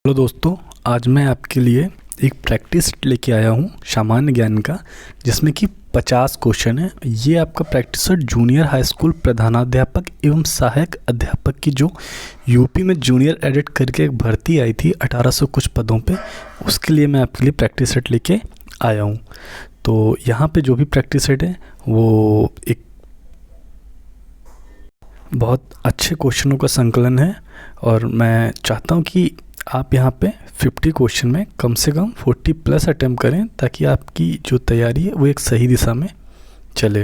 Hello दोस्तों, आज मैं आपके लिए एक प्रैक्टिस लेके आया हूँ सामान्य ज्ञान का, जिसमें कि 50 क्वेश्चन है। ये आपका practice set junior high school प्रधानाध्यापक एवं सहायक अध्यापक की जो यूपी में जूनियर एडिट करके एक भर्ती आई थी 1800 कुछ पदों पे, उसके लिए मैं आपके लिए प्रैक्टिस सेट लेके आया हूँ। तो यहाँ पे जो भी प्रैक्टिस सेट है वो एक बहुत अच्छे क्वेश्चनों का संकलन है, और मैं चाहता हूँ कि आप यहाँ पे 50 क्वेश्चन में कम से कम 40 प्लस अटैम्प्ट करें, ताकि आपकी जो तैयारी है वो एक सही दिशा में चले।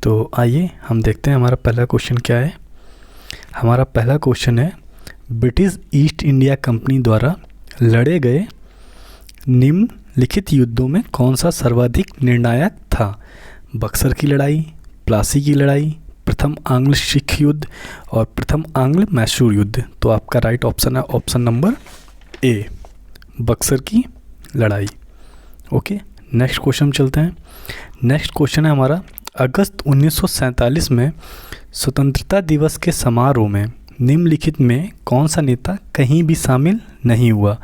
तो आइए हम देखते हैं हमारा पहला क्वेश्चन क्या है। हमारा पहला क्वेश्चन है, ब्रिटिश ईस्ट इंडिया कंपनी द्वारा लड़े गए निम्नलिखित युद्धों में कौन सा सर्वाधिक निर्णायक था? बक्सर की लड़ाई, प्लासी की लड़ाई, प्रथम आंग्ल सिख युद्ध और प्रथम आंग्ल मैसूर युद्ध। तो आपका राइट ऑप्शन है ऑप्शन नंबर ए, बक्सर की लड़ाई। ओके, नेक्स्ट क्वेश्चन चलते हैं। नेक्स्ट क्वेश्चन है हमारा, अगस्त 1947 में स्वतंत्रता दिवस के समारोह में निम्नलिखित में कौन सा नेता कहीं भी शामिल नहीं हुआ?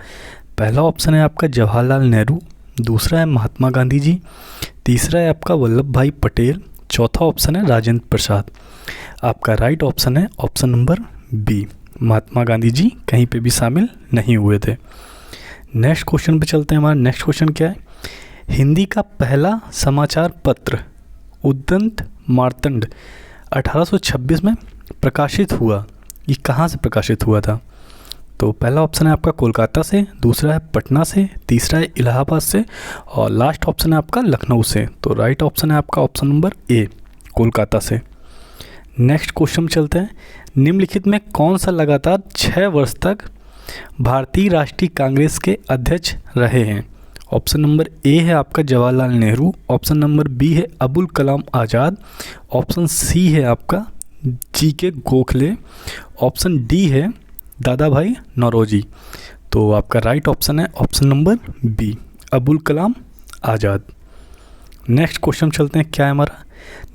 पहला ऑप्शन है आपका जवाहरलाल नेहरू, दूसरा है महात्मा गांधी जी, तीसरा है आपका वल्लभ भाई पटेल, चौथा ऑप्शन है राजेंद्र प्रसाद। आपका राइट ऑप्शन है option number B, Mahatma Gandhi जी कहीं पे भी शामिल नहीं हुए थे। नेक्स्ट क्वेश्चन पे चलते हैं। हमारा नेक्स्ट क्वेश्चन क्या है, हिंदी का पहला समाचार पत्र उद्दंत मार्तंड 1826 में प्रकाशित हुआ। ये कहाँ से प्रकाशित हुआ था? तो पहला ऑप्शन है आपका कोलकाता से, दूसरा है पटना से, तीसरा है इलाहाबाद से और लास्ट ऑप्शन है आपका लखनऊ से। तो राइट ऑप्शन है आपका ऑप्शन नंबर ए, कोलकाता से। नेक्स्ट क्वेश्चन चलते हैं, निम्नलिखित में कौन सा लगातार 6 वर्ष तक भारतीय राष्ट्रीय कांग्रेस के अध्यक्ष रहे हैं? ऑप्शन नंबर ए है आपका Jawaharlal Nehru, option number B है अबुल कलाम आज़ाद, ऑप्शन सी है आपका जी.के. गोखले, ऑप्शन डी है दादा भाई नौरोजी। तो आपका राइट ऑप्शन है option number B, Abul Kalam Azad. Next question चलते हैं, क्या है हमारा,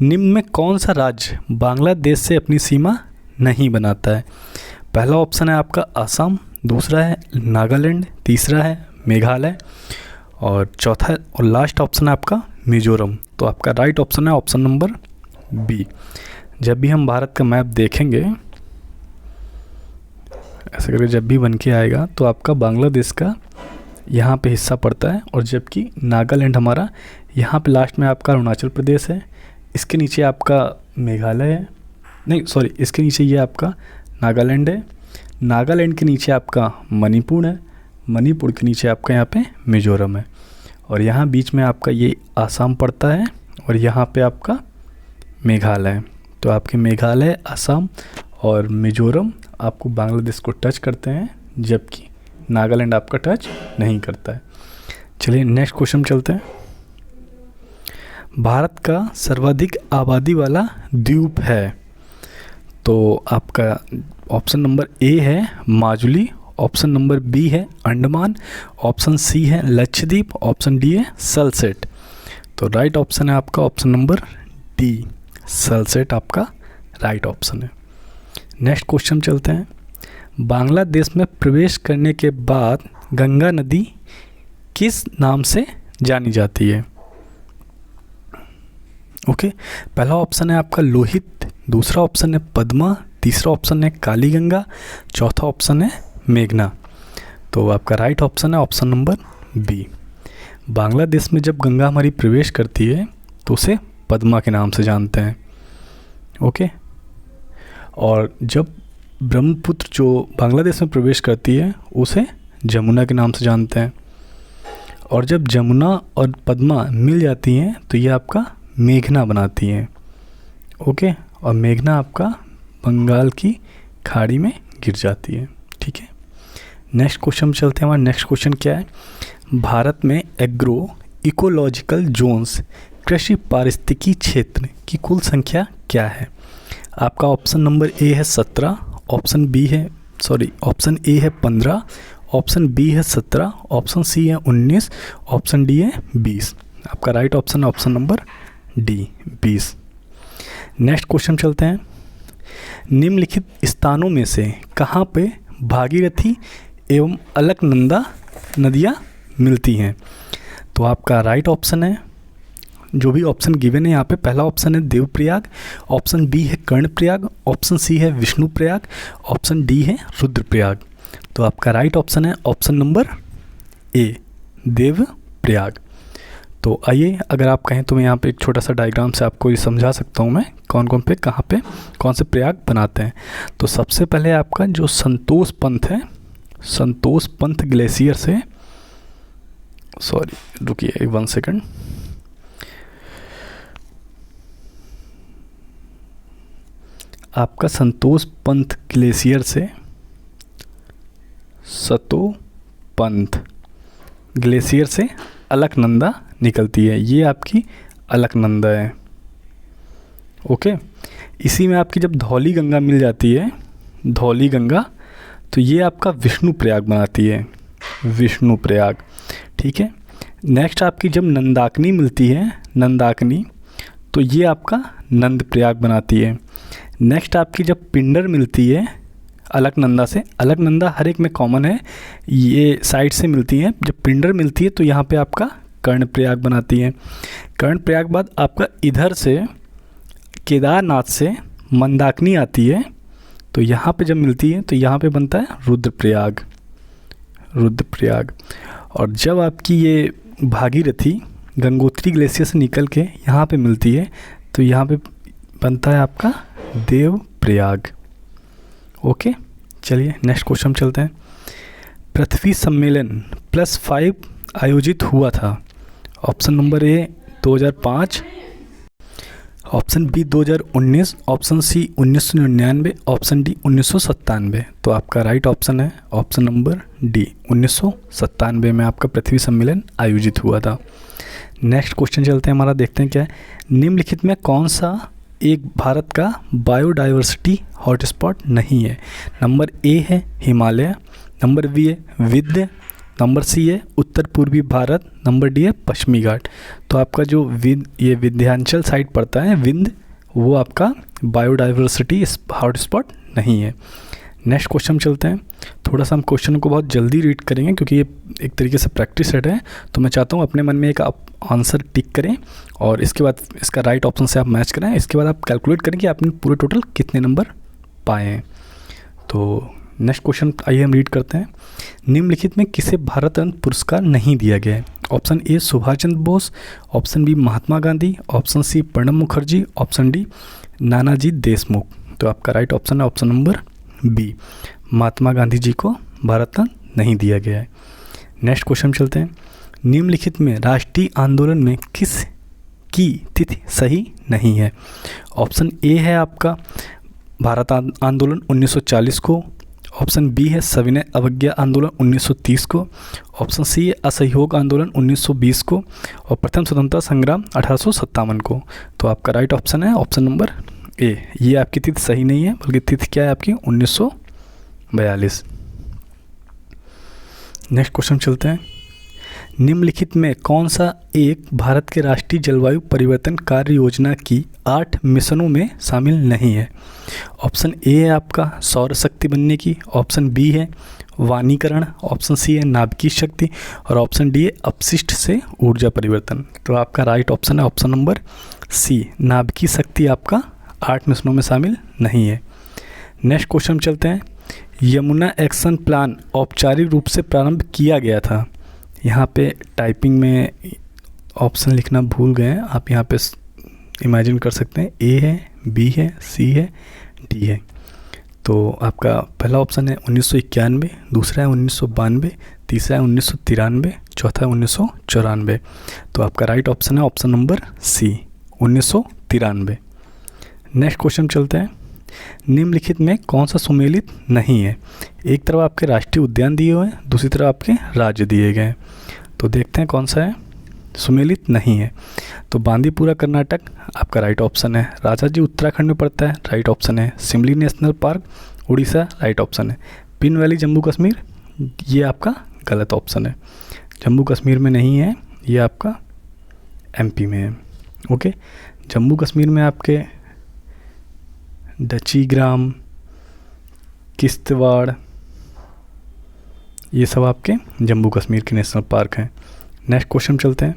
निम्न में कौन सा राज्य बांग्लादेश से अपनी सीमा नहीं बनाता है? पहला ऑप्शन है आपका असम, दूसरा है नागालैंड, तीसरा है मेघालय और चौथा और लास्ट ऑप्शन है आपका मिजोरम। तो आपका राइट ऑप्शन है ऑप्शन नंबर बी। जब भी हम भारत का मैप देखेंगे ऐसा करके जब भी बन के आएगा तो आपका बांग्लादेश का यहाँ पे हिस्सा पड़ता है, और जबकि नागालैंड हमारा यहाँ पे लास्ट में आपका अरुणाचल प्रदेश है, इसके नीचे आपका मेघालय है, नहीं सॉरी इसके नीचे ये आपका नागालैंड है, नागालैंड के नीचे आपका मणिपुर है, मणिपुर के नीचे आपका यहाँ पे मिजोरम है, और यहाँ बीच में आपका ये आसाम पड़ता है, और यहाँ पे आपका मेघालय। तो आपके मेघालय, असम और मिजोरम आपको बांग्लादेश को टच करते हैं, जबकि नागालैंड आपका टच नहीं करता है। चलिए नेक्स्ट क्वेश्चन चलते हैं। भारत का सर्वाधिक आबादी वाला द्वीप है? तो आपका ऑप्शन नंबर ए है माजुली, ऑप्शन नंबर बी है अंडमान, ऑप्शन सी है लक्षद्वीप, ऑप्शन डी है सलसेट। तो राइट ऑप्शन है आपका ऑप्शन नंबर डी, सलसेट आपका राइट ऑप्शन है। नेक्स्ट क्वेश्चन चलते हैं, बांग्लादेश में प्रवेश करने के बाद गंगा नदी किस नाम से जानी जाती है? ओके, पहला ऑप्शन है आपका लोहित, दूसरा ऑप्शन है पद्मा, तीसरा ऑप्शन है काली गंगा, चौथा ऑप्शन है मेघना। तो आपका राइट ऑप्शन है ऑप्शन नंबर बी। बांग्लादेश में जब गंगा हमारी प्रवेश करती है तो उसे पद्मा के नाम से जानते हैं। ओके, और जब ब्रह्मपुत्र जो बांग्लादेश में प्रवेश करती है उसे जमुना के नाम से जानते हैं, और जब जमुना और पद्मा मिल जाती हैं तो ये आपका मेघना बनाती हैं। ओके, और मेघना आपका बंगाल की खाड़ी में गिर जाती है। ठीक है, नेक्स्ट क्वेश्चन चलते हैं। हमारा नेक्स्ट क्वेश्चन क्या है, भारत में एग्रो इकोलॉजिकल जोन्स कृषि पारिस्थितिकी क्षेत्र की कुल संख्या क्या है? आपका ऑप्शन नंबर ए है 17, ऑप्शन ए है 15, ऑप्शन बी है 17, ऑप्शन सी है 19, ऑप्शन डी है 20। आपका राइट ऑप्शन है option number D, 20। Next question चलते हैं, निम्नलिखित स्थानों में से कहाँ पे भागीरथी एवं अलकनंदा नदियाँ मिलती हैं। तो आपका राइट ऑप्शन है, जो भी ऑप्शन गिवन है यहाँ पे, पहला ऑप्शन है देवप्रयाग, ऑप्शन बी है कर्णप्रयाग, ऑप्शन सी है विष्णुप्रयाग, ऑप्शन डी है रुद्रप्रयाग। तो आपका राइट ऑप्शन है ऑप्शन नंबर ए, देवप्रयाग। तो आइए, अगर आप कहें तो मैं यहाँ पे एक छोटा सा डायग्राम से आपको ये समझा सकता हूँ मैं कौन कौन पे कहाँ पे कौन से प्रयाग बनाते हैं। तो सबसे पहले आपका जो संतोष पंथ है, संतोष पंथ ग्लेशियर से, सॉरी रुकिए 1 सेकंड, आपका संतोष पंथ ग्लेशियर से सतोपंथ ग्लेशियर से अलकनंदा निकलती है, ये आपकी अलकनंदा है। ओके, इसी में आपकी जब धौली गंगा मिल जाती है, धौली गंगा, तो ये आपका विष्णुप्रयाग बनाती है, विष्णुप्रयाग। ठीक है, नेक्स्ट आपकी जब नंदाकिनी मिलती है, नंदाकिनी, तो ये आपका नंदप्रयाग बनाती है। नेक्स्ट आपकी जब पिंडर मिलती है अलकनंदा से, अलकनंदा हर एक में कॉमन है, ये साइड से मिलती हैं, जब पिंडर मिलती है तो यहाँ पे आपका कर्णप्रयाग बनाती है। कर्णप्रयाग बाद आपका इधर से केदारनाथ से मंदाकिनी आती है, तो यहाँ पे जब मिलती है तो यहाँ पे बनता है रुद्रप्रयाग, रुद्रप्रयाग। और जब आपकी ये भागीरथी गंगोत्री ग्लेशियर से निकल के यहाँ पे मिलती है तो यहाँ पे बनता है आपका देवप्रयाग। ओके, चलिए नेक्स्ट क्वेश्चन चलते हैं। पृथ्वी सम्मेलन +5 आयोजित हुआ था। Option number A 2005, option B 2019, option C 1999, option D 1997। तो आपका राइट ऑप्शन है ऑप्शन नंबर डी, 1997 में आपका पृथ्वी सम्मेलन आयोजित हुआ था। नेक्स्ट क्वेश्चन चलते हैं हमारा, देखते हैं क्या है। निम्नलिखित में कौन सा एक भारत का बायोडाइवर्सिटी हॉटस्पॉट नहीं है? नंबर ए है हिमालय, नंबर बी है विंध्य, नंबर सी है उत्तर पूर्वी भारत, नंबर डी है पश्चिमी घाट। तो आपका जो ये विंध्याचल साइड पड़ता है, विंध्य, वो आपका बायोडाइवर्सिटी हॉटस्पॉट नहीं है। नेक्स्ट क्वेश्चन चलते हैं। थोड़ा सा हम क्वेश्चन को बहुत जल्दी रीड करेंगे क्योंकि ये एक तरीके से प्रैक्टिस सेट है, तो मैं चाहता हूँ अपने मन में एक आप आंसर टिक करें और इसके बाद इसका राइट ऑप्शन से आप मैच करें। इसके बाद आप कैलकुलेट करें कि आपने पूरे टोटल कितने नंबर पाए हैं। तो नेक्स्ट क्वेश्चन आइए हम रीड करते हैं। निम्नलिखित में किसे भारत रत्न पुरस्कार नहीं दिया गया है? Option A Subhash Chandra Bose, option B Mahatma Gandhi, option C Pranab Mukherjee, option D Nanaji Deshmukh. तो आपका राइट ऑप्शन है option number B, Mahatma Gandhi ji को भारत रत्न नहीं दिया गया है। नेक्स्ट क्वेश्चन चलते हैं। निम्नलिखित में राष्ट्रीय आंदोलन में किस की तिथि सही नहीं है? ऑप्शन ए है आपका भारत आंदोलन 1940 को, ऑप्शन बी है सविनय अवज्ञा आंदोलन 1930 को, ऑप्शन सी है असहयोग आंदोलन 1920 को और प्रथम स्वतंत्रता संग्राम 1857 को। तो आपका राइट ऑप्शन है ऑप्शन नंबर ए, ये आपकी तिथि सही नहीं है, बल्कि तिथि क्या है आपकी 1942। नेक्स्ट क्वेश्चन चलते हैं। निम्नलिखित में कौन सा एक भारत के राष्ट्रीय जलवायु परिवर्तन कार्य योजना की 8 मिशनों में शामिल नहीं है? ऑप्शन ए है आपका सौर शक्ति बनने की, ऑप्शन बी है वानीकरण, ऑप्शन सी है नाभिकीय शक्ति और ऑप्शन डी है अपशिष्ट से ऊर्जा परिवर्तन। तो आपका राइट ऑप्शन है ऑप्शन नंबर सी, नाभिकीय शक्ति आपका 8 मिशनों में शामिल नहीं है। नेक्स्ट क्वेश्चन चलते हैं। यमुना एक्शन प्लान औपचारिक रूप से प्रारंभ किया गया था। यहाँ पे टाइपिंग में ऑप्शन लिखना भूल गए हैं, आप यहाँ पे इमेजिन कर सकते हैं, ए है, बी है, सी है, डी है। तो आपका पहला ऑप्शन है 1991, दूसरा है 1992, तीसरा है 1993, चौथा है 1994। तो आपका राइट ऑप्शन है option number C, 1993। Next question चलते हैं। निम्नलिखित में कौन सा सुमेलित नहीं है? एक तरफ आपके राष्ट्रीय उद्यान दिए हुए हैं, दूसरी तरफ आपके राज्य दिए गए हैं। तो देखते हैं कौन सा है सुमेलित नहीं है। तो बांदीपुरा कर्नाटक आपका राइट ऑप्शन है, राजाजी उत्तराखंड में पड़ता है, राइट ऑप्शन है, Simli national park Orissa, right option है, पिन वैली जम्मू कश्मीर, ये आपका गलत ऑप्शन है, जम्मू कश्मीर में नहीं है, ये आपका एमपी में है। ओके, जम्मू कश्मीर में आपके डची ग्राम, किश्तवाड़, ये सब आपके जम्मू कश्मीर के नेशनल पार्क हैं। नेक्स्ट क्वेश्चन चलते हैं।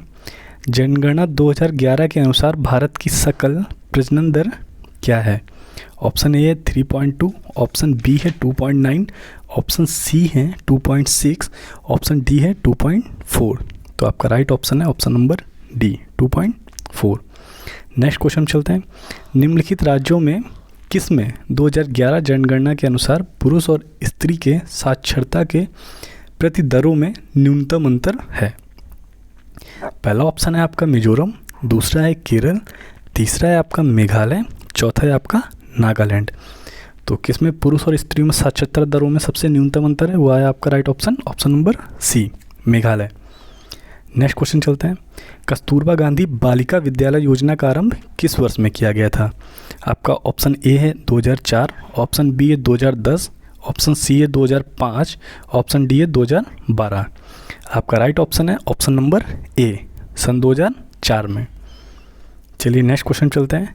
जनगणना 2011 के अनुसार भारत की सकल प्रजनन दर क्या है? ऑप्शन ए है 3.2, ऑप्शन बी है 2.9, ऑप्शन सी है 2.6, ऑप्शन डी है 2.4। तो आपका राइट ऑप्शन है option number D 2.4। Next question चलते हैं। निम्नलिखित राज्यों में किस में 2011 जनगणना के अनुसार पुरुष और स्त्री के साक्षरता के प्रति दरों में न्यूनतम अंतर है? पहला ऑप्शन है आपका मिजोरम, दूसरा है केरल, तीसरा है आपका मेघालय, चौथा है आपका नागालैंड। तो किस में पुरुष और स्त्रियों में साक्षरता दरों में सबसे न्यूनतम अंतर है? वो है आपका right option option number C Meghalaya. Next question चलते हैं। कस्तूरबा गांधी बालिका विद्यालय योजना का आरंभ किस वर्ष में किया गया था? आपका ऑप्शन ए है 2004, ऑप्शन बी है 2010, ऑप्शन सी है 2005, ऑप्शन डी है 2012। आपका राइट ऑप्शन है ऑप्शन नंबर ए सन 2004 में। चलिए नेक्स्ट क्वेश्चन चलते हैं।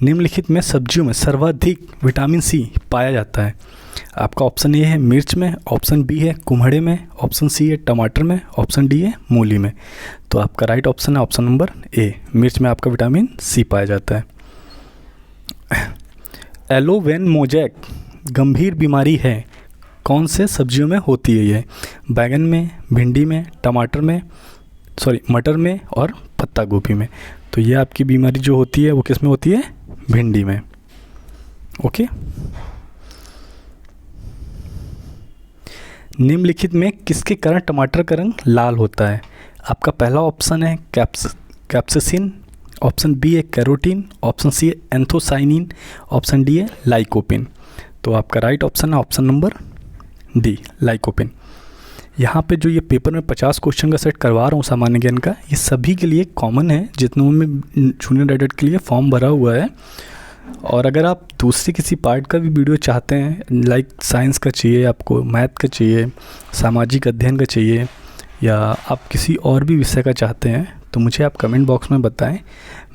निम्नलिखित में सब्जियों में सर्वाधिक विटामिन सी पाया जाता है? आपका ऑप्शन ए है मिर्च में, ऑप्शन बी है कुम्हड़े में, ऑप्शन सी है टमाटर में, ऑप्शन डी है मूली में। तो आपका राइट ऑप्शन है ऑप्शन नंबर ए मिर्च में आपका विटामिन सी पाया जाता है। एलोवेन मोजैक गंभीर बीमारी है, कौन से सब्जियों में होती है ये? बैगन में, भिंडी में, टमाटर में, मटर में और पत्ता गोभी में। तो ये आपकी बीमारी जो होती है वो किस में होती है? भिंडी में। ओके। निम्नलिखित में किसके कारण टमाटर का रंग लाल होता है? आपका पहला ऑप्शन है कैप्सिसिन, ऑप्शन बी है कैरोटीन, ऑप्शन सी है एंथोसाइनिन, ऑप्शन डी है लाइकोपिन। तो आपका राइट ऑप्शन है ऑप्शन नंबर डी लाइकोपिन। यहाँ पे जो ये पेपर में 50 क्वेश्चन का सेट करवा रहा हूँ सामान्य ज्ञान का, ये सभी के लिए कॉमन है जितनों में जूनियर एडिट के लिए फॉर्म भरा हुआ है। और अगर आप दूसरे किसी पार्ट का भी वीडियो चाहते हैं, लाइक साइंस का चाहिए आपको, मैथ का चाहिए, सामाजिक अध्ययन का चाहिए, या आप किसी और भी विषय का चाहते हैं, तो मुझे आप कमेंट बॉक्स में बताएं।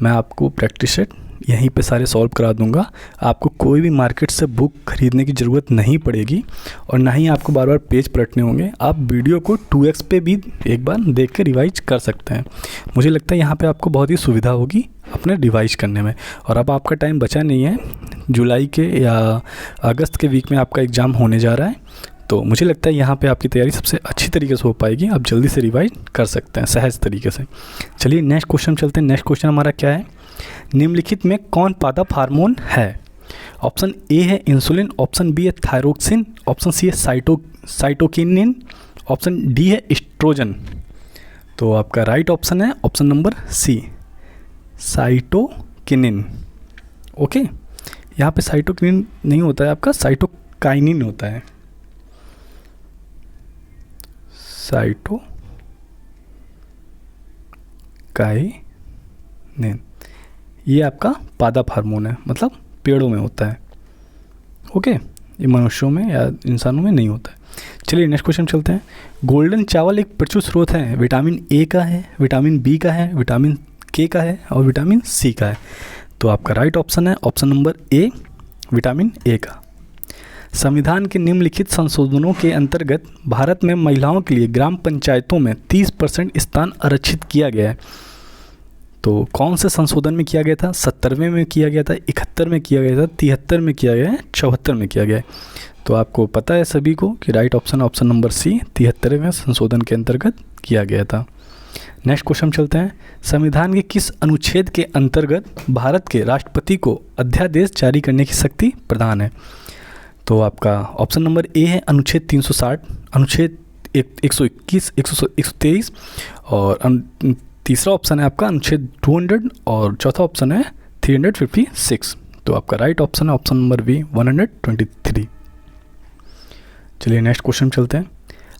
मैं आपको प्रैक्टिस सेट यहीं पे सारे सॉल्व करा दूंगा। आपको कोई भी मार्केट से बुक खरीदने की ज़रूरत नहीं पड़ेगी और ना ही आपको बार बार पेज पलटने होंगे। आप वीडियो को 2x पे भी एक बार देख के रिवाइज कर सकते हैं। मुझे लगता है यहाँ पे आपको बहुत ही सुविधा होगी अपने रिवाइज करने में। और अब आपका टाइम बचा नहीं है, जुलाई के या अगस्त के वीक में आपका एग्ज़ाम होने जा रहा है, तो मुझे लगता है यहाँ पे आपकी तैयारी सबसे अच्छी तरीके से हो पाएगी। आप जल्दी से रिवाइज कर सकते हैं सहज तरीके से। चलिए नेक्स्ट क्वेश्चन चलते हैं। नेक्स्ट क्वेश्चन हमारा क्या है? निम्नलिखित में कौन पादप हार्मोन है? ऑप्शन ए है इंसुलिन, ऑप्शन बी है थायरोक्सिन, ऑप्शन सी है साइटोकिनिन, ऑप्शन डी है एस्ट्रोजन। तो आपका राइट ऑप्शन है option number C cytokinin. Okay, यहाँ पे साइटोकिनिन नहीं होता है, आपका साइटोकाइनिन होता है। साइटोकाइनिन ये आपका पादप हार्मोन है, मतलब पेड़ों में होता है। ओके, ये मनुष्यों में या इंसानों में नहीं होता है। चलिए नेक्स्ट क्वेश्चन चलते हैं। गोल्डन चावल एक प्रचुर स्रोत है, विटामिन ए का है, विटामिन बी का है, विटामिन के का है और विटामिन सी का है। तो आपका राइट ऑप्शन है option number A vitamin A का। संविधान के निम्नलिखित संशोधनों के अंतर्गत भारत में महिलाओं के लिए ग्राम पंचायतों में 30% स्थान आरक्षित किया गया है। तो कौन से संशोधन में किया गया था? 70वें में किया गया था, 71 में किया गया था, 73 में किया गया है, 74 में किया गया है। तो आपको पता है सभी को कि right option option number C 73वें संशोधन के अंतर्गत किया गया था। नेक्स्ट क्वेश्चन चलते हैं। संविधान के किस अनुच्छेद के अंतर्गत भारत के राष्ट्रपति को अध्यादेश जारी करने की शक्ति प्रदान है? तो आपका ऑप्शन नंबर ए है अनुच्छेद 360, अनुच्छेद 121, 123 और तीसरा ऑप्शन है आपका अनुच्छेद 200 और चौथा ऑप्शन है 356। तो आपका राइट ऑप्शन है ऑप्शन नंबर बी 123। चलिए नेक्स्ट क्वेश्चन चलते हैं।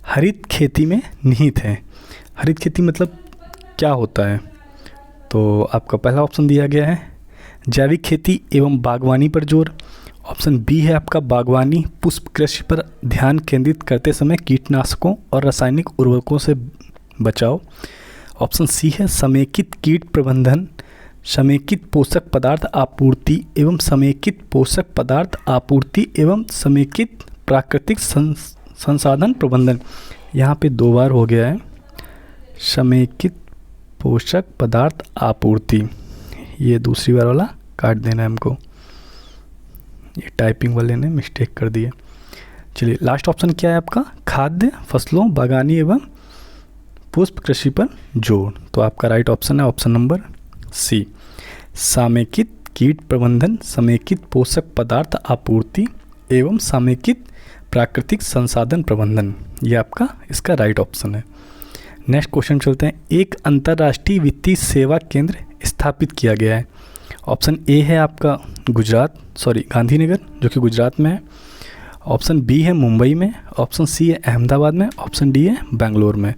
हरित खेती में निहित है। हरित खेती मतलब क्या होता है? तो आपका पहला ऑप्शन दिया गया है जैविक खेती एवं बागवानी पर जोर, ऑप्शन बी है आपका बागवानी पुष्प कृषि पर ध्यान केंद्रित करते समय कीटनाशकों और रासायनिक उर्वरकों से बचाव, ऑप्शन सी है समेकित कीट प्रबंधन, समेकित पोषक पदार्थ आपूर्ति एवं समेकित पोषक पदार्थ आपूर्ति एवं समेकित प्राकृतिक संसाधन प्रबंधन, यहाँ पे 2 बार हो गया है। समेकित पोषक पदार्थ आपूर्ति, ये दूसरी बार वाला काट देना है हमको, ये टाइपिंग वाले ने मिस्टेक कर दी है। चलिए लास्ट ऑप्शन क्या है आपका, खाद्य फसलों, बागानी एवं पुष्प कृषि पर जोर। तो आपका राइट ऑप्शन है ऑप्शन नंबर सी, समेकित कीट प्रबंधन, समेकित पोषक पदार्थ आपूर्ति एवं समेकित प्राकृतिक संसाधन प्रबंधन, ये आपका इसका राइट ऑप्शन है। नेक्स्ट क्वेश्चन चलते हैं। एक अंतर्राष्ट्रीय वित्तीय सेवा केंद्र स्थापित किया गया है। ऑप्शन ए है आपका गांधीनगर जो कि गुजरात में है। ऑप्शन बी है मुंबई में, ऑप्शन सी है अहमदाबाद में, ऑप्शन डी है बेंगलोर में।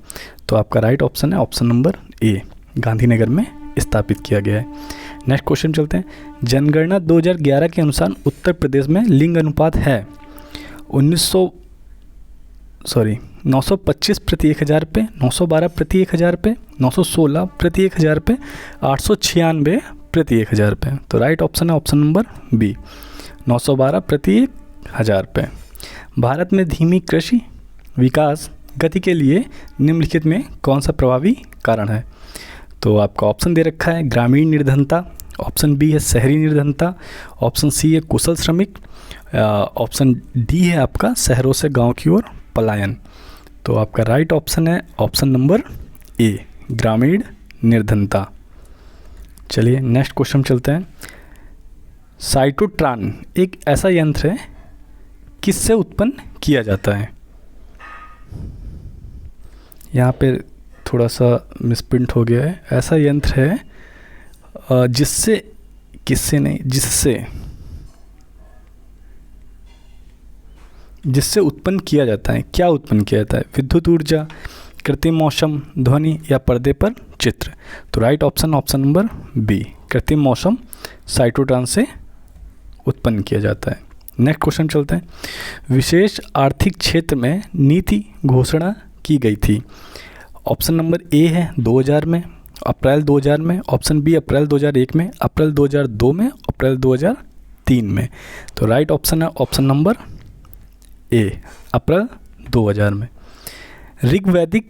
तो आपका राइट ऑप्शन है ऑप्शन नंबर ए, गांधीनगर में स्थापित किया गया है। नेक्स्ट क्वेश्चन चलते हैं। जनगणना 2011 के अनुसार उत्तर प्रदेश में लिंग अनुपात है 925 प्रति 1000 पे, 912 प्रति 1000 पे, 916 प्रति 1000 पे, 896 प्रति 1000 पे। तो राइट ऑप्शन है ऑप्शन नंबर बी, 912 प्रति 1000 पे। भारत में धीमी कृषि विकास गति के लिए निम्नलिखित में कौन सा प्रभावी कारण है। तो आपका ऑप्शन दे रखा है ग्रामीण निर्धनता, ऑप्शन बी है शहरी निर्धनता, ऑप्शन सी है कुशल श्रमिक, ऑप्शन डी है आपका शहरों से गांव की ओर पलायन। तो आपका राइट ऑप्शन है ऑप्शन नंबर ए, ग्रामीण निर्धनता। चलिए नेक्स्ट क्वेश्चन चलते हैं। साइटोट्रॉन एक ऐसा यंत्र है किससे उत्पन्न किया जाता है। यहाँ पे थोड़ा सा मिसप्रिंट हो गया है। ऐसा यंत्र है जिससे उत्पन्न किया जाता है। क्या उत्पन्न किया जाता है, विद्युत ऊर्जा, कृत्रिम मौसम, ध्वनि या पर्दे पर चित्र। तो right option option number B, कृत्रिम मौसम साइटोट्रॉन से उत्पन्न किया जाता है। नेक्स्ट क्वेश्चन चलते हैं। विशेष आर्थिक क्षेत्र में नीति घोषणा की गई थी। ऑप्शन नंबर ए है 2000 में, अप्रैल 2000 में, ऑप्शन बी अप्रैल 2001 में, अप्रैल 2002 में, अप्रैल 2003 में। तो राइट ऑप्शन है ऑप्शन नंबर ए, अप्रैल 2000 में। ऋग्वैदिक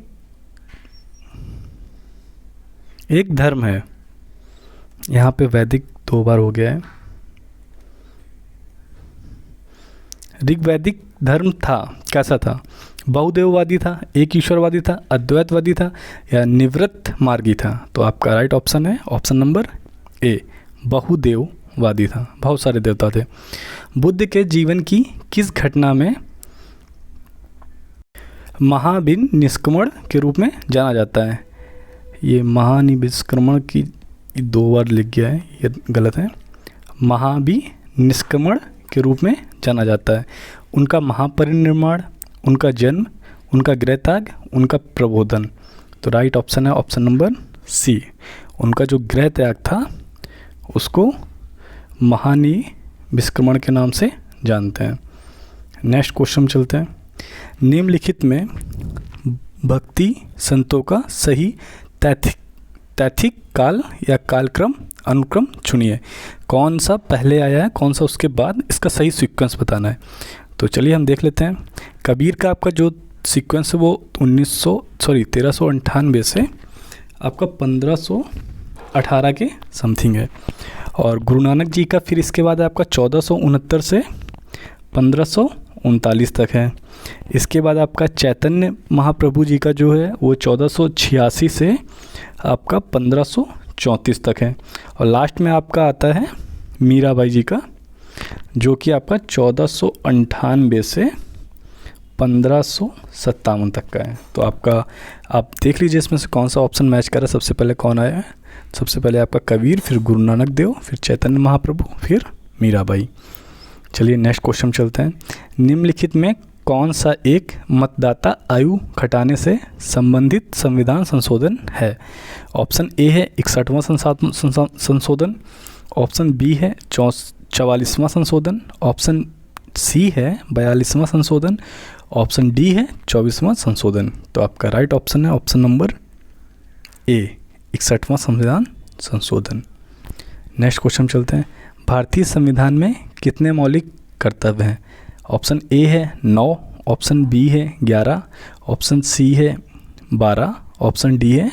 एक धर्म है, यहाँ पे वैदिक 2 बार हो गया है। ऋग्वैदिक धर्म था, कैसा था, बहुदेववादी था, एक ईश्वरवादी था, अद्वैतवादी था या निवृत्त मार्गी था। तो आपका राइट ऑप्शन है ऑप्शन नंबर ए, बहुदेववादी था, बहुत सारे देवता थे। बुद्ध के जीवन की किस घटना में महाभिनिष्क्रमण के रूप में जाना जाता है। ये महाभिनिष्क्रमण की 2 बार लिख गया है, ये गलत है। महाभिनिष्क्रमण के रूप में जाना जाता है। उनका महापरिनिर्वाण, उनका जन्म, उनका गृहत्याग, उनका प्रबोधन। तो राइट ऑप्शन है ऑप्शन नंबर सी, उनका जो गृहत्याग था उसको महाभिनिष्क्रमण के नाम से जानते हैं। नेक्स्ट क्वेश्चन चलते हैं। निम्नलिखित में भक्ति संतों का सही तैथिक काल या कालक्रम अनुक्रम चुनिए। कौन सा पहले आया है, कौन सा उसके बाद, इसका सही सीक्वेंस बताना है। तो चलिए हम देख लेते हैं। कबीर का आपका जो सीक्वेंस है वो 1398 से आपका 1518 के समथिंग है। और गुरु नानक जी का फिर इसके बाद आपका 1469 से 1539 तक है। इसके बाद आपका चैतन्य महाप्रभु जी का जो है वो 1486 से आपका 1534 तक है। और लास्ट में आपका आता है मीराबाई जी का, जो कि आपका 1498 से 1557 तक का है। तो आपका आप देख लीजिए इसमें से कौन सा ऑप्शन मैच कर रहा है। सबसे पहले कौन आया है, सबसे पहले आपका कबीर, फिर गुरु नानक देव, फिर चैतन्य महाप्रभु, फिर मीराबाई। चलिए नेक्स्ट क्वेश्चन चलते हैं। निम्नलिखित में कौन सा एक मतदाता आयु घटाने से संबंधित संविधान संशोधन है। ऑप्शन ए है 61वां संशोधन, ऑप्शन बी है 44वां संशोधन, ऑप्शन सी है 42वां संशोधन, ऑप्शन डी है 24वां संशोधन। तो आपका राइट ऑप्शन है ऑप्शन नंबर ए, 61वां संविधान संशोधन। नेक्स्ट क्वेश्चन चलते हैं। भारतीय संविधान में कितने मौलिक कर्तव्य हैं। ऑप्शन ए है 9, ऑप्शन बी है 11, ऑप्शन सी है 12, ऑप्शन डी है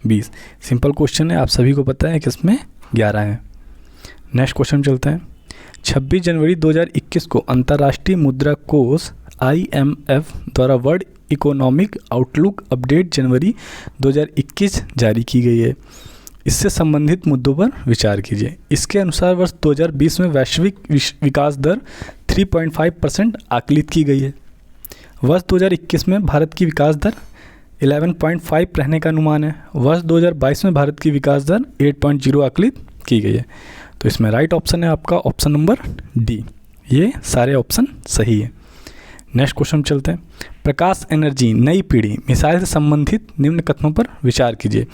20। सिंपल क्वेश्चन है, आप सभी को पता है कि इसमें 11 है। नेक्स्ट क्वेश्चन चलते हैं। 26 जनवरी 2021 को अंतर्राष्ट्रीय मुद्रा कोष IMF द्वारा वर्ल्ड इकोनॉमिक आउटलुक अपडेट जनवरी 2021 जारी की गई है। इससे संबंधित मुद्दों पर विचार कीजिए। इसके अनुसार वर्ष 2020 में वैश्विक विकास दर 3.5% आकलित की गई है। वर्ष 2021 में भारत की विकास दर 11.5 रहने का अनुमान है। वर्ष 2022 में भारत की विकास दर 8.0 आकलित की गई है। तो इसमें राइट ऑप्शन है आपका ऑप्शन नंबर डी। ये सारे ऑप्शन सही है। नेक्स्ट क्वेश्चन चलते हैं। प्रकाश एनर्जी नई पीढ़ी मिसाइल से संबंधित निम्न कथनों पर विचार कीजिए।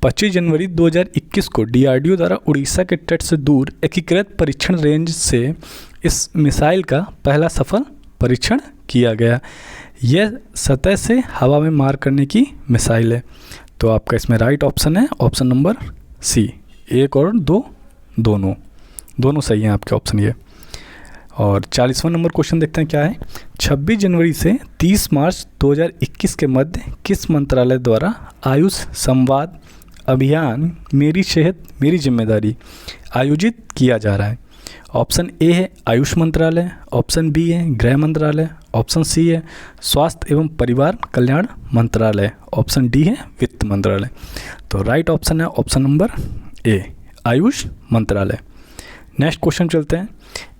25 जनवरी 2021 को DRDO द्वारा उड़ीसा के तट से दूर एकीकृत परीक्षण रेंज से इस मिसाइल का पहला सफल परीक्षण किया गया। यह सतह से हवा में मार करने की मिसाइल है। तो आपका इसमें राइट ऑप्शन है ऑप्शन नंबर सी। 1 और 2 दोनों सही हैं आपके ऑप्शन ये। और 40वां नंबर क्वेश्चन देखते हैं क्या है। 26 जनवरी से 30 मार्च 2021 के मध्य किस मंत्रालय द्वारा आयुष संवाद अभियान मेरी सेहत मेरी जिम्मेदारी आयोजित किया जा रहा है? ऑप्शन ए है आयुष मंत्रालय, ऑप्शन बी है गृह मंत्रालय, ऑप्शन सी है स्वास्थ्य एवं परिवार कल्याण मंत्रालय, ऑप्शन डी है वित्त मंत्रालय। तो राइट ऑप्शन है ऑप्शन नंबर ए आयुष मंत्रालय। नेक्स्ट क्वेश्चन चलते हैं।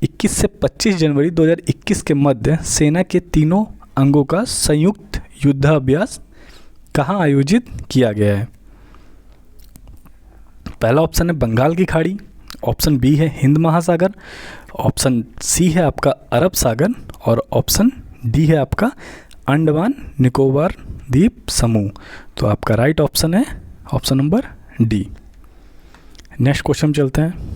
21 से 25 जनवरी 2021 के मध्य सेना के तीनों अंगों का संयुक्त युद्धाभ्यास कहाँ आयोजित किया गया है? पहला ऑप्शन है बंगाल की खाड़ी, ऑप्शन बी है हिंद महासागर, ऑप्शन सी है आपका अरब सागर और ऑप्शन डी है आपका अंडमान निकोबार द्वीप समूह। तो आपका राइट ऑप्शन है option number D. Next question चलते हैं।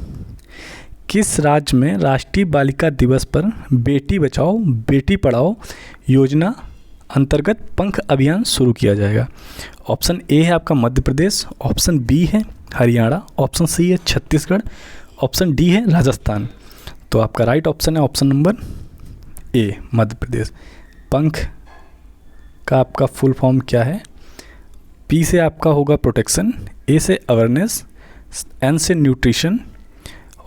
किस राज्य में राष्ट्रीय बालिका दिवस पर बेटी बचाओ बेटी पढ़ाओ योजना अंतर्गत पंख अभियान शुरू किया जाएगा? ऑप्शन ए है आपका मध्य प्रदेश, ऑप्शन बी है हरियाणा, ऑप्शन सी है छत्तीसगढ़, ऑप्शन डी है राजस्थान। तो आपका राइट ऑप्शन है ऑप्शन नंबर ए मध्य प्रदेश। पंख का आपका फुल फॉर्म क्या है? पी से आपका होगा प्रोटेक्शन, ए से अवेयरनेस, एन से न्यूट्रिशन,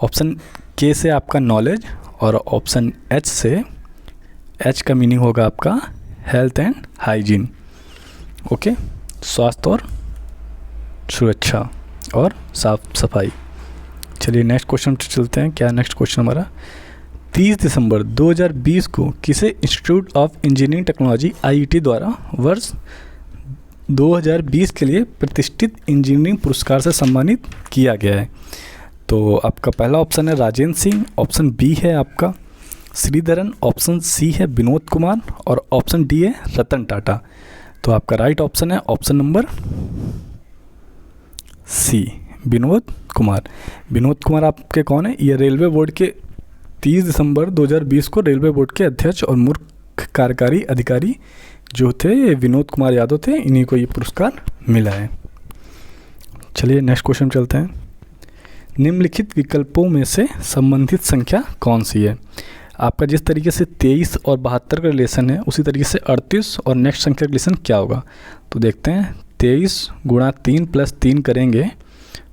ऑप्शन के से आपका नॉलेज और ऑप्शन एच से एच का मीनिंग होगा आपका हेल्थ एंड हाइजीन। ओके, स्वास्थ्य और सुरक्षा और साफ सफाई। चलिए नेक्स्ट क्वेश्चन चलते हैं। क्या नेक्स्ट क्वेश्चन हमारा 30 दिसंबर 2020 को किसे institute of engineering technology IIT द्वारा वर्ष 2020 के लिए प्रतिष्ठित इंजीनियरिंग पुरस्कार से सम्मानित किया गया है? तो आपका पहला ऑप्शन है राजेंद्र सिंह, ऑप्शन बी है आपका श्रीधरन, ऑप्शन सी है विनोद कुमार और ऑप्शन डी है रतन टाटा। तो आपका राइट ऑप्शन है option number C Vinod Kumar. Vinod Kumar आपके कौन है? ये रेलवे बोर्ड के 30 दिसंबर 2020 को रेलवे बोर्ड के अध्यक्ष और मुख्य कार्यकारी अधिकारी जो थे विनोद कुमार यादव थे, इन्हीं को ये पुरस्कार मिला है। चलिए नेक्स्ट क्वेश्चन चलते हैं। निम्नलिखित विकल्पों में से संबंधित संख्या कौन सी है? आपका जिस तरीके से 23 और 72 का रिलेशन है उसी तरीके से 38 और नेक्स्ट संख्या का रिलेशन क्या होगा? तो देखते हैं। 23 गुणा 3 प्लस 3 करेंगे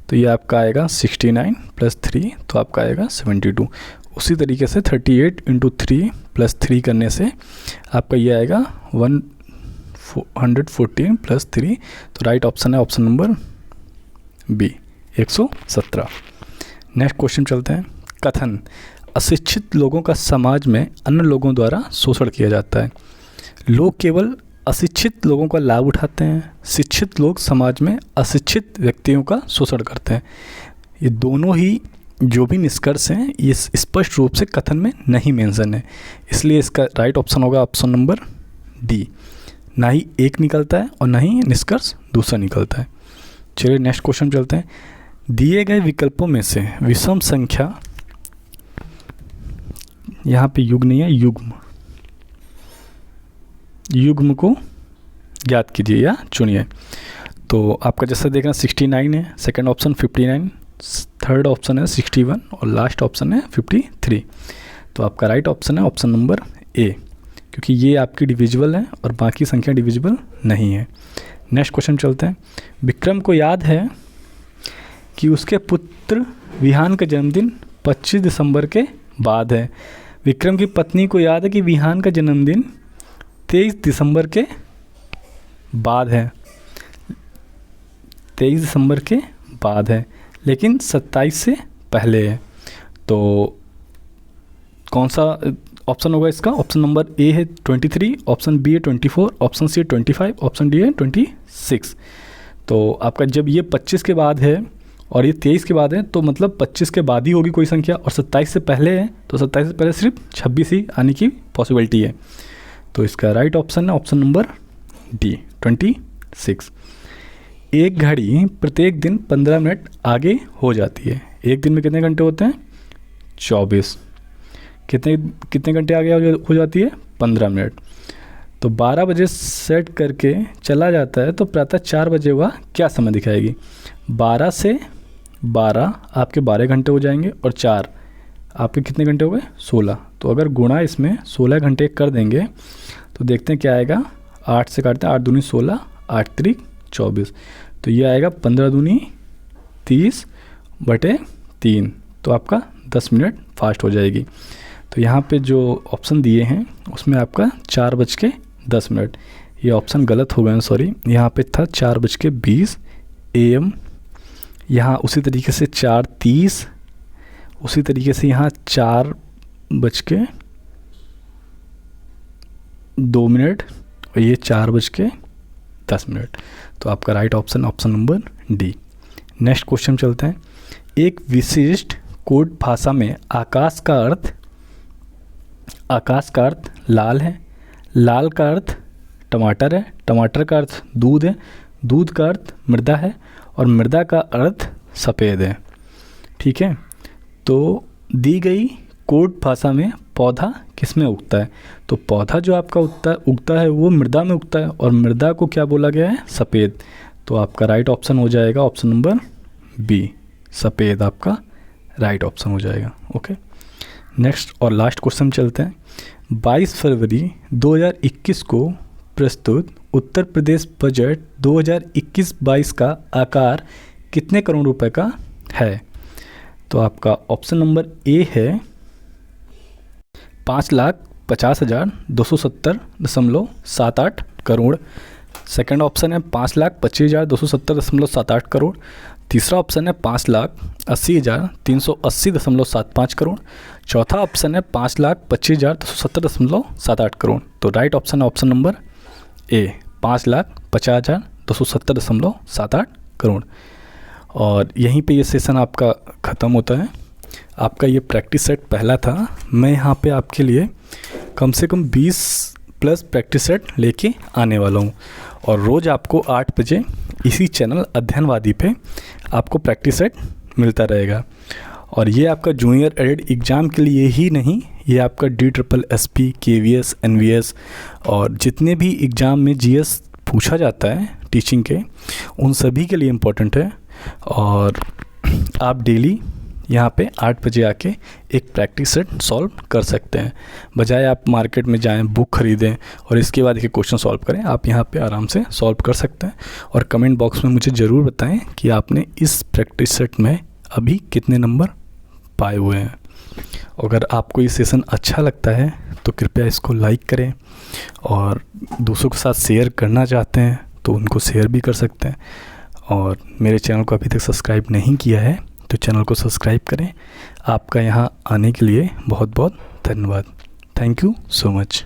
तो ये आपका आएगा 69 प्लस 3 तो आपका आएगा 72। उसी तरीके से 38 इंटू 3 प्लस 3 करने से आपका ये आएगा 114 प्लस 3। तो राइट ऑप्शन है option number B 117। Next question चलते हैं। कथन अशिक्षित लोगों का समाज में अन्य लोगों द्वारा शोषण किया जाता है। लोग केवल अशिक्षित लोगों का लाभ उठाते हैं, शिक्षित लोग समाज में अशिक्षित व्यक्तियों का शोषण करते हैं। ये दोनों ही जो भी निष्कर्ष हैं ये स्पष्ट रूप से कथन में नहीं मेंशन है, इसलिए इसका राइट ऑप्शन होगा ऑप्शन नंबर डी। ना ही एक निकलता है और ना ही निष्कर्ष दूसरा निकलता है। चलिए नेक्स्ट क्वेश्चन चलते हैं। दिए गए विकल्पों में से विषम संख्या, यहाँ पे युग नहीं है युग्म को ज्ञात कीजिए या चुनिए। तो आपका जैसा देखना 69 है, सेकंड ऑप्शन 59, थर्ड ऑप्शन है 61 और लास्ट ऑप्शन है 53। तो आपका राइट ऑप्शन है ऑप्शन नंबर ए, क्योंकि ये आपकी डिविजिबल है और बाकी संख्या डिविजिबल नहीं है। नेक्स्ट क्वेश्चन चलते हैं। विक्रम को याद है कि उसके पुत्र विहान का जन्मदिन 25 दिसंबर के बाद है। विक्रम की पत्नी को याद है कि विहान का जन्मदिन 23 दिसंबर के बाद है, 23 दिसंबर के बाद है, लेकिन 27 से पहले है। तो कौन सा ऑप्शन होगा इसका? ऑप्शन नंबर ए है 23, ऑप्शन बी है 24, ऑप्शन सी है 25, ऑप्शन डी है 26। तो आपका जब ये 25 के बाद है और ये 23 के बाद है तो मतलब 25 के बाद ही होगी कोई संख्या, और 27 से पहले है तो 27 से पहले सिर्फ 26 ही आने की पॉसिबिलिटी है। तो इसका राइट ऑप्शन है ऑप्शन नंबर डी 26। एक घड़ी प्रत्येक दिन 15 मिनट आगे हो जाती है। एक दिन में कितने घंटे होते हैं? 24। कितने घंटे आगे हो जाती है? 15 मिनट। तो 12 बजे सेट करके चला जाता है तो प्रातः 4 बजे वह क्या समय दिखाएगी? 12 से 12 आपके 12 घंटे हो जाएंगे और 4 आपके कितने घंटे हो गए? 16। तो अगर गुणा इसमें 16 घंटे कर देंगे तो देखते हैं क्या आएगा। 8 से काटते हैं, 8 दूनी 16, 8 त्रिक 24। तो ये आएगा 15 दूनी 30/3। तो आपका 10 मिनट फास्ट हो जाएगी। तो यहाँ पे जो ऑप्शन दिए हैं उसमें आपका 4:10। ये ऑप्शन गलत हो गए, सॉरी। यहाँ पे था 4:20 AM। यहाँ उसी तरीके से 4:30, उसी तरीके से यहाँ 4:02 और ये 4:10। तो आपका right option option number D. Next question चलते हैं। एक विशिष्ट कोड भाषा में आकाश का अर्थ लाल है, लाल का अर्थ टमाटर है, टमाटर का अर्थ दूध है, दूध का अर्थ मृदा है और मृदा का अर्थ सफ़ेद है। ठीक है, तो दी गई कोड भाषा में पौधा किस में उगता है? तो पौधा जो आपका उगता है वो मृदा में उगता है और मृदा को क्या बोला गया है? सफ़ेद। तो आपका राइट ऑप्शन हो जाएगा ऑप्शन नंबर बी, सफ़ेद आपका राइट ऑप्शन हो जाएगा। ओके, नेक्स्ट और लास्ट क्वेश्चन चलते हैं। 22 फरवरी 2021 को प्रस्तुत उत्तर प्रदेश बजट 2021-22 का आकार कितने करोड़ रुपए का है? तो आपका ऑप्शन नंबर ए है 5,50,270.78 करोड़। सेकंड ऑप्शन है 5,25,270.78 करोड़। तीसरा ऑप्शन है 5,80,380.75 करोड़। चौथा ऑप्शन है 5,25,270.78 करोड़। तो राइट ऑप्शन है ऑप्शन नंबर ए 5,50,270.78 करोड़। और यहीं पे ये सेशन आपका ख़त्म होता है। आपका ये प्रैक्टिस सेट पहला था। मैं यहाँ पे आपके लिए कम से कम 20+ प्रैक्टिस सेट लेके आने वाला हूँ और रोज़ आपको 8 बजे इसी चैनल अध्ययनवादी पे आपको प्रैक्टिस सेट मिलता रहेगा। और ये आपका जूनियर एडेड एग्ज़ाम के लिए ही नहीं, ये आपका DSSP, KVS, NVS और जितने भी एग्ज़ाम में GS पूछा जाता है टीचिंग के, उन सभी के लिए इम्पोर्टेंट है। और आप डेली यहाँ पे 8 बजे आके एक प्रैक्टिस सेट सॉल्व कर सकते हैं, बजाय आप मार्केट में जाएं, बुक ख़रीदें और इसके बाद एक क्वेश्चन सॉल्व करें। आप यहाँ पे आराम से सॉल्व कर सकते हैं। और कमेंट बॉक्स में मुझे ज़रूर बताएं कि आपने इस प्रैक्टिस सेट में अभी कितने नंबर पाए हुए हैं। अगर आपको ये सेशन अच्छा लगता है तो कृपया इसको लाइक करें और दूसरों के साथ शेयर करना चाहते हैं तो उनको शेयर भी कर सकते हैं। और मेरे चैनल को अभी तक सब्सक्राइब नहीं किया है तो चैनल को सब्सक्राइब करें। आपका यहाँ आने के लिए बहुत बहुत धन्यवाद। Thank you so much.